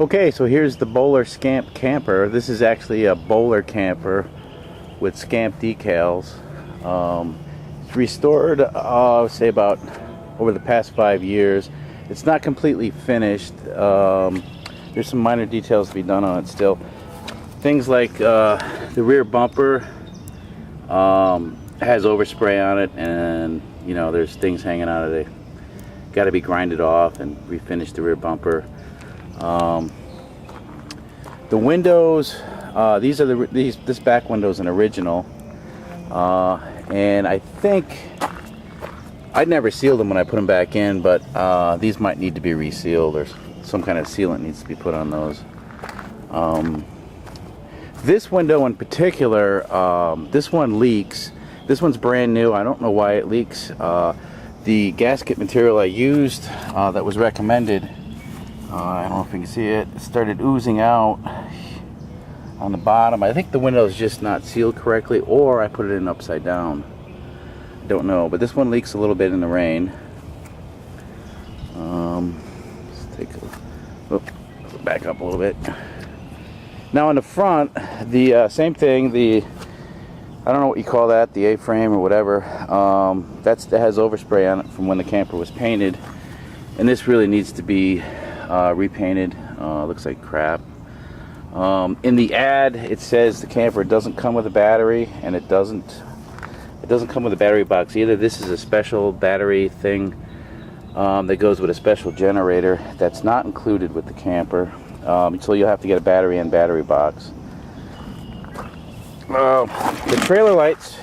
Okay, so here's the Boler Scamp camper. This is actually a Boler camper with Scamp decals. It's restored, I would say about over the past 5 years. It's not completely finished. There's some minor details to be done on it still. Things like the rear bumper has overspray on it, and you know, there's things hanging out of it. Got to be grinded off and refinish the rear bumper. The windows, this back window is an original, and I think I'd never sealed them when I put them back in, but these might need to be resealed, or some kind of sealant needs to be put on those. This window in particular, this one leaks. This one's brand new. I don't know why it leaks. The gasket material I used that was recommended, I don't know if you can see it, started oozing out on the bottom. I think the window is just not sealed correctly, or I put it in upside down. I don't know, but this one leaks a little bit in the rain. Let's take back up a little bit. Now on the front, the same thing. I don't know what you call that, the A-frame or whatever. That has overspray on it from when the camper was painted, and this really needs to be repainted. Looks like crap. In the ad, it says the camper doesn't come with a battery, and it doesn't come with a battery box either. This is a special battery thing that goes with a special generator that's not included with the camper. So you'll have to get a battery and battery box. The trailer lights,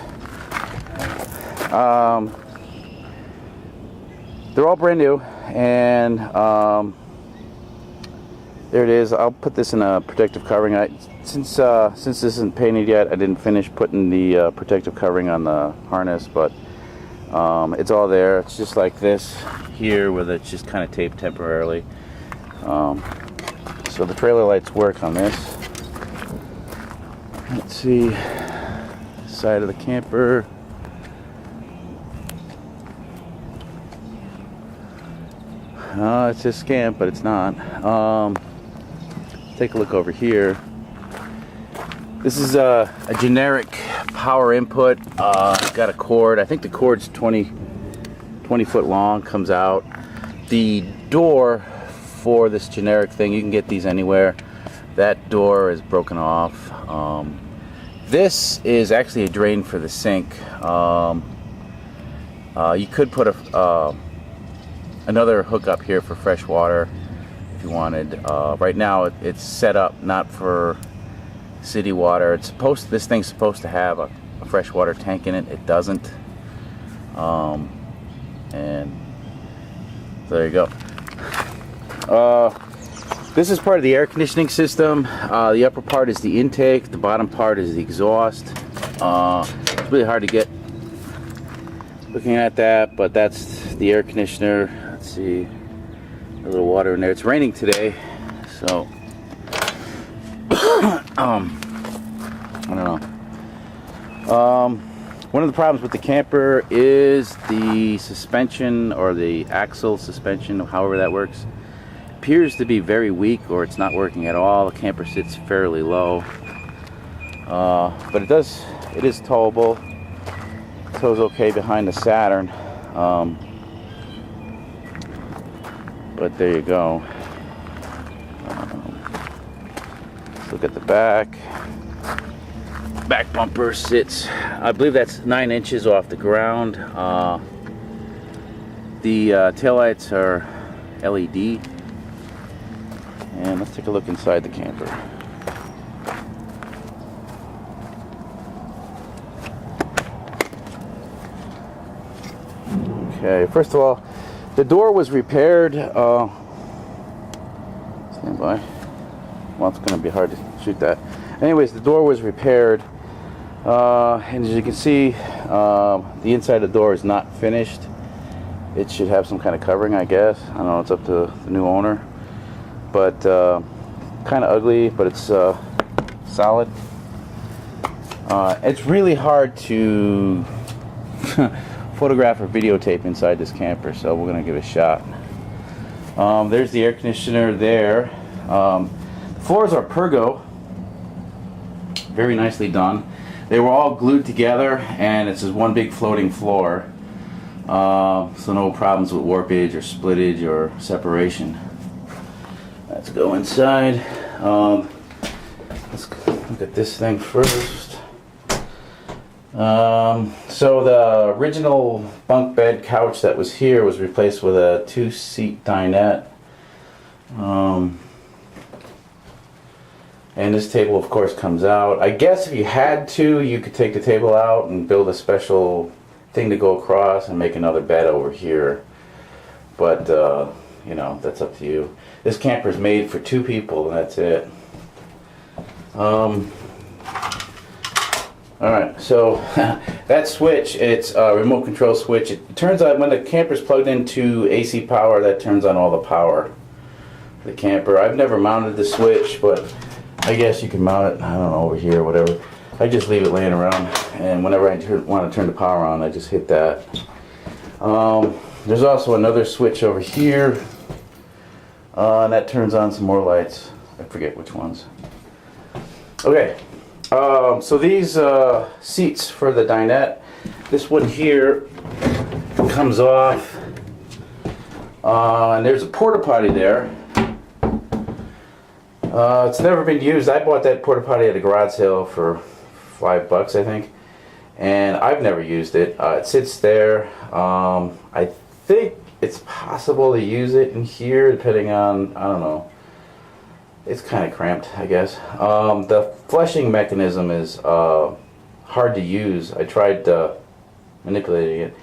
they're all brand new, and there it is. I'll put this in a protective covering. Since this isn't painted yet, I didn't finish putting the protective covering on the harness, but it's all there. It's just like this here, where it's just kind of taped temporarily. So the trailer lights work on this. Let's see, side of the camper. It says Scamp, but it's not. Take a look over here. This is a generic power input. It's got a cord. I think the cord's 20 foot long, comes out. The door for this generic thing, you can get these anywhere. That door is broken off. This is actually a drain for the sink. You could put another hookup here for fresh water if you wanted. Right now it's set up not for city water. This thing's supposed to have a freshwater tank in it. It doesn't. And there you go. This is part of the air conditioning system. The upper part is the intake, the bottom part is the exhaust. It's really hard to get looking at that, but that's the air conditioner. Let's see, a little water in there. It's raining today, so I don't know. One of the problems with the camper is the suspension, or the axle suspension, however that works. Appears to be very weak, or it's not working at all. The camper sits fairly low, but it is towable. Tows okay behind the Saturn, but there you go. Let's look at the back. Back bumper sits, I believe that's 9 inches off the ground. The taillights are LED. And let's take a look inside the camper. Okay, first of all, the door was repaired. Stand by. Well, it's going to be hard to shoot that. Anyways, the door was repaired. And as you can see, the inside of the door is not finished. It should have some kind of covering, I guess. I don't know, it's up to the new owner. But kind of ugly, but it's solid. It's really hard to photograph or videotape inside this camper, so we're gonna give it a shot. There's the air conditioner there. The floors are Pergo, very nicely done. They were all glued together, and it's just one big floating floor. So no problems with warpage or splittage or separation. Let's go inside. Let's look at this thing first. So the original bunk bed couch that was here was replaced with a 2-seat dinette. And this table, of course, comes out. I guess if you had to, you could take the table out and build a special thing to go across and make another bed over here. But, you know, that's up to you. This camper is made for 2 people, and that's it. Alright, so that switch, it's a remote control switch. It turns on, when the camper's plugged into AC power, that turns on all the power for the camper. I've never mounted the switch, but I guess you can mount it, I don't know, over here or whatever. I just leave it laying around, and whenever I want to turn the power on, I just hit that. There's also another switch over here, and that turns on some more lights. I forget which ones. Okay, so these seats for the dinette, this one here comes off, and there's a porta potty there. It's never been used. I bought that porta potty at a garage sale for $5, I think, and I've never used it. It sits there. I think it's possible to use it in here, depending on, I don't know. It's kind of cramped, I guess. The flushing mechanism is hard to use. I tried manipulating it,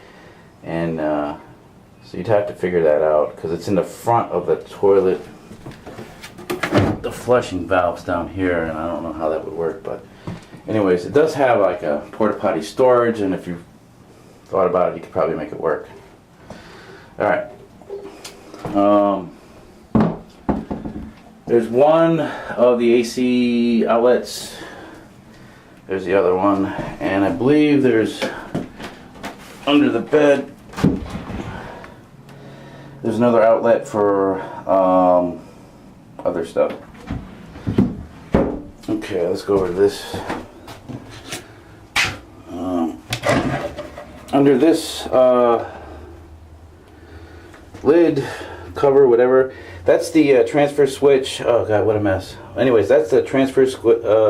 and so you'd have to figure that out, because it's in the front of the toilet. The flushing valve's down here, and I don't know how that would work, but anyways, it does have like a porta potty storage, and if you thought about it, you could probably make it work. Alright. There's one of the AC outlets. There's the other one, and I believe there's under the bed. There's another outlet for other stuff. Okay, let's go over to this. Under this lid, cover, whatever, that's the transfer switch. Oh god, what a mess. Anyways, that's the transfer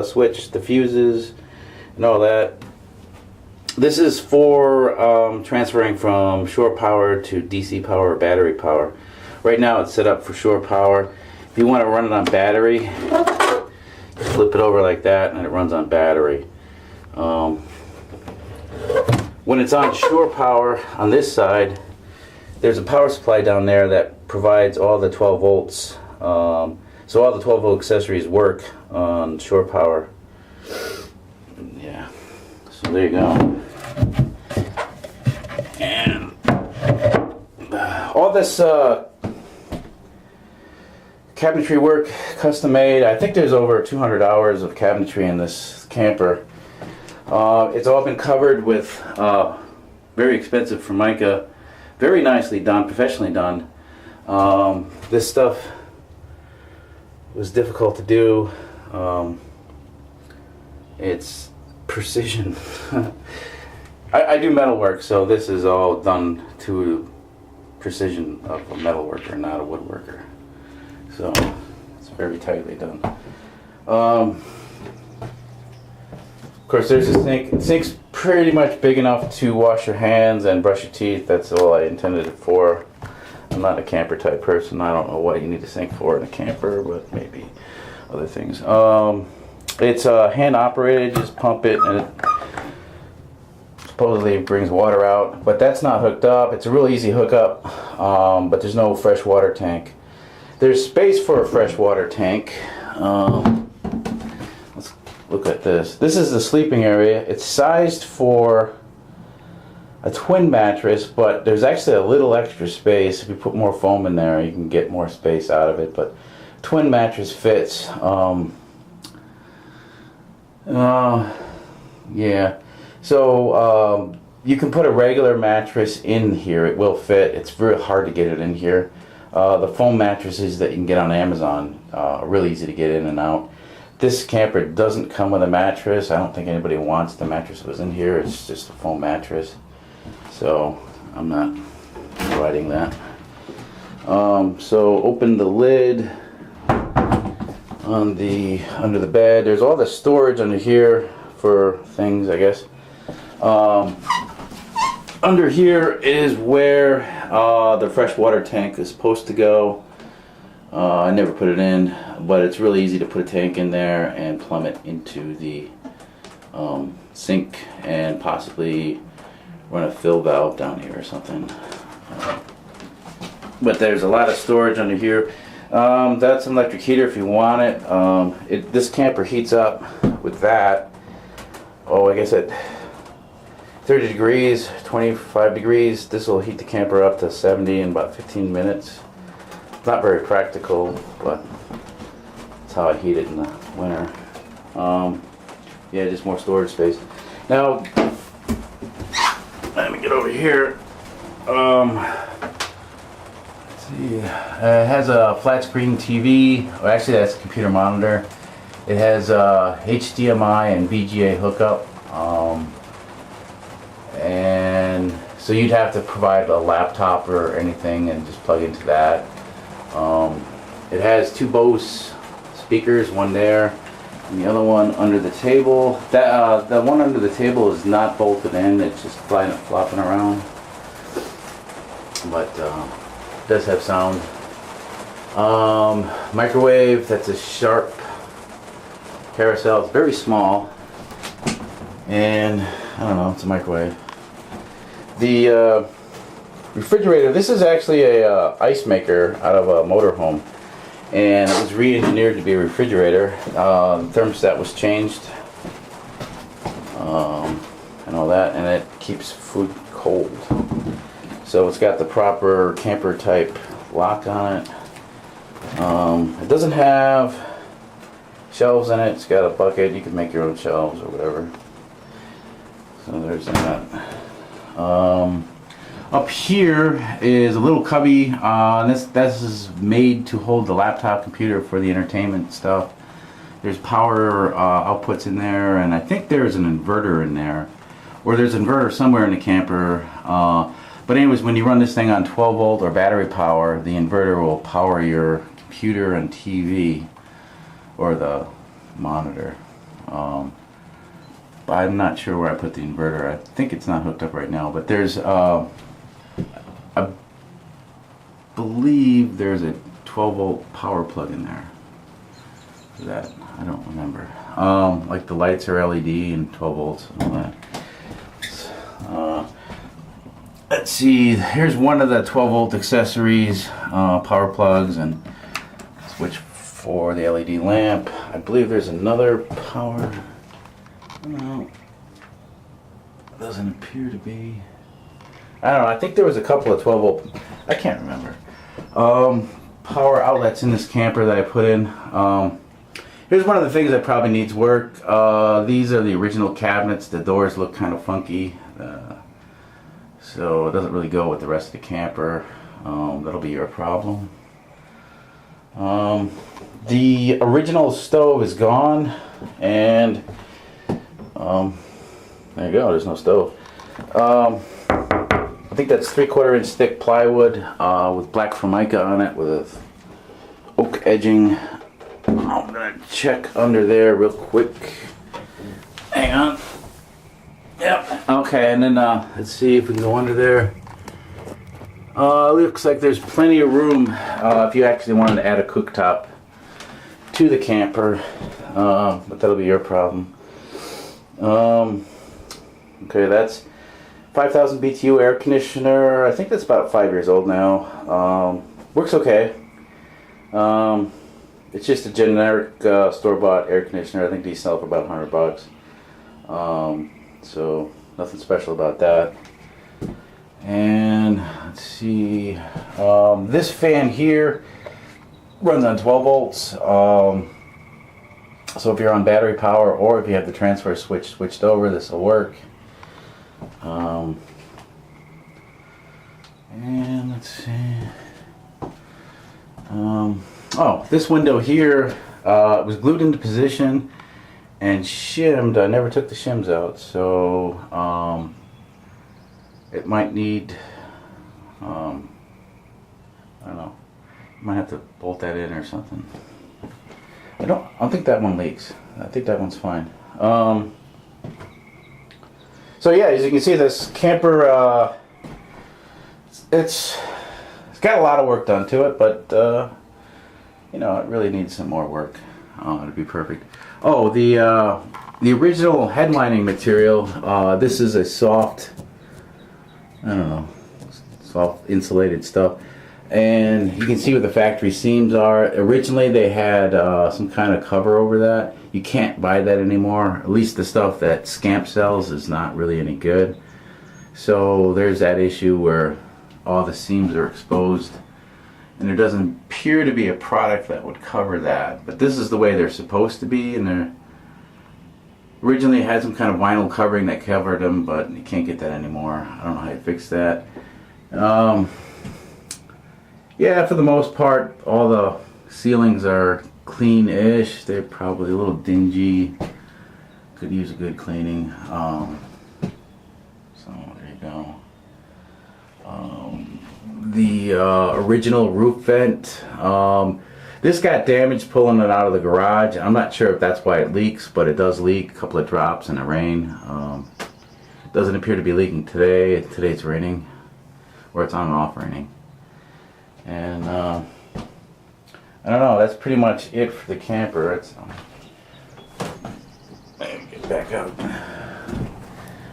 switch, the fuses, and all that. This is for transferring from shore power to DC power or battery power. Right now it's set up for shore power. If you want to run it on battery, flip it over like that and it runs on battery. When it's on shore power on this side, there's a power supply down there that provides all the 12 volts. So all the 12 volt accessories work on shore power. Yeah, so there you go. And all this cabinetry work, custom made. I think there's over 200 hours of cabinetry in this camper. It's all been covered with very expensive Formica, very nicely done, professionally done. This stuff was difficult to do. It's precision. I do metal work, so this is all done to precision of a metal worker, not a woodworker. So it's very tightly done. Of course, there's a sink. The sink's pretty much big enough to wash your hands and brush your teeth. That's all I intended it for. I'm not a camper type person. I don't know what you need a sink for in a camper, but maybe other things. It's hand operated. Just pump it, and it supposedly brings water out. But that's not hooked up. It's a real easy hookup, but there's no freshwater tank. There's space for a freshwater tank. Let's look at this. This is the sleeping area. It's sized for a twin mattress, but there's actually a little extra space. If you put more foam in there, you can get more space out of it. But twin mattress fits. Yeah. So you can put a regular mattress in here. It will fit. It's very hard to get it in here. The foam mattresses that you can get on Amazon are really easy to get in and out. This camper doesn't come with a mattress. I don't think anybody wants the mattress that was in here. It's just a foam mattress. So I'm not providing that. So open the lid on the under the bed. There's all the storage under here for things, I guess. Under here is where the freshwater tank is supposed to go. I never put it in, but it's really easy to put a tank in there and plumb it into the sink and possibly run a fill valve down here or something. But there's a lot of storage under here. That's an electric heater if you want it. This camper heats up with that. Oh, I guess at 30 degrees, 25 degrees. This will heat the camper up to 70 in about 15 minutes. Not very practical, but that's how I heat it in the winter. Yeah, just more storage space. Now, let me get over here. Let's see. It has a flat screen TV. Well, actually, that's a computer monitor. It has HDMI and VGA hookup. And so you'd have to provide a laptop or anything and just plug into that. It has 2 Bose speakers, one there and the other one under the table. That the one under the table is not bolted in, it's just flopping around. But it does have sound. Microwave, that's a Sharp carousel. It's very small. And I don't know, it's a microwave. The refrigerator, this is actually a ice maker out of a motorhome, and it was re-engineered to be a refrigerator. The thermostat was changed and all that, and it keeps food cold. So it's got the proper camper type lock on it. It doesn't have shelves in it. It's got a bucket. You can make your own shelves or whatever. So there's that. Up here is a little cubby. This is made to hold the laptop computer for the entertainment stuff. There's power outputs in there, and I think there's an inverter in there, or there's an inverter somewhere in the camper. But anyways, when you run this thing on 12 volt or battery power, the inverter will power your computer and TV or the monitor. But I'm not sure where I put the inverter. I think it's not hooked up right now, but there's I believe there's a 12 volt power plug in there for that. I don't remember. Like the lights are LED and 12 volts and all that. Let's see, here's one of the 12 volt accessories, power plugs and switch for the LED lamp. I believe there's another power. No, doesn't appear to be. I don't know, I think there was a couple of 12 volt, I can't remember, power outlets in this camper that I put in. Here's one of the things that probably needs work. These are the original cabinets. The doors look kind of funky, so it doesn't really go with the rest of the camper. That'll be your problem. The original stove is gone, and there you go, there's no stove. I think that's 3/4 inch thick plywood with black formica on it with oak edging. I'm gonna check under there real quick. Hang on. Yep. Okay, and then let's see if we can go under there. Looks like there's plenty of room if you actually wanted to add a cooktop to the camper, but that'll be your problem. Okay, that's 5,000 BTU air conditioner. I think that's about 5 years old now. Works okay. It's just a generic store-bought air conditioner. I think these sell for about $100. So nothing special about that. And let's see, this fan here runs on 12 volts. So if you're on battery power, or if you have the transfer switch switched over, this will work. And let's see. Oh, this window here was glued into position and shimmed. I never took the shims out, so it might need, I don't know, might have to bolt that in or something. I don't think that one leaks. I think that one's fine. So yeah, as you can see, this camper, it's got a lot of work done to it, but you know, it really needs some more work to be perfect. Oh, the original headlining material. This is a soft, I don't know, soft insulated stuff, and you can see what the factory seams are. Originally, they had some kind of cover over that. You can't buy that anymore. At least the stuff that Scamp sells is not really any good. So there's that issue where all the seams are exposed, and there doesn't appear to be a product that would cover that. But this is the way they're supposed to be, and they're originally had some kind of vinyl covering that covered them, but you can't get that anymore. I don't know how you fix that. Yeah, for the most part, all the ceilings are clean-ish. They're probably a little dingy. Could use a good cleaning. So there you go. The original roof vent. This got damaged pulling it out of the garage. I'm not sure if that's why it leaks, but it does leak. A couple of drops in the rain. Doesn't appear to be leaking today. Today it's raining, or it's on and off raining. And I don't know. That's pretty much it for the camper. It's let me get back out.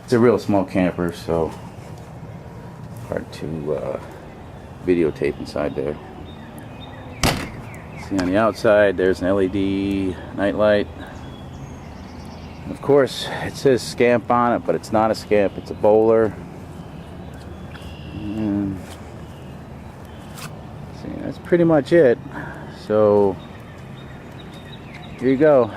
It's a real small camper, so hard to videotape inside there. See, on the outside there's an LED nightlight. Of course it says Scamp on it, but it's not a Scamp, it's a Boler. And see, that's pretty much it. So here you go.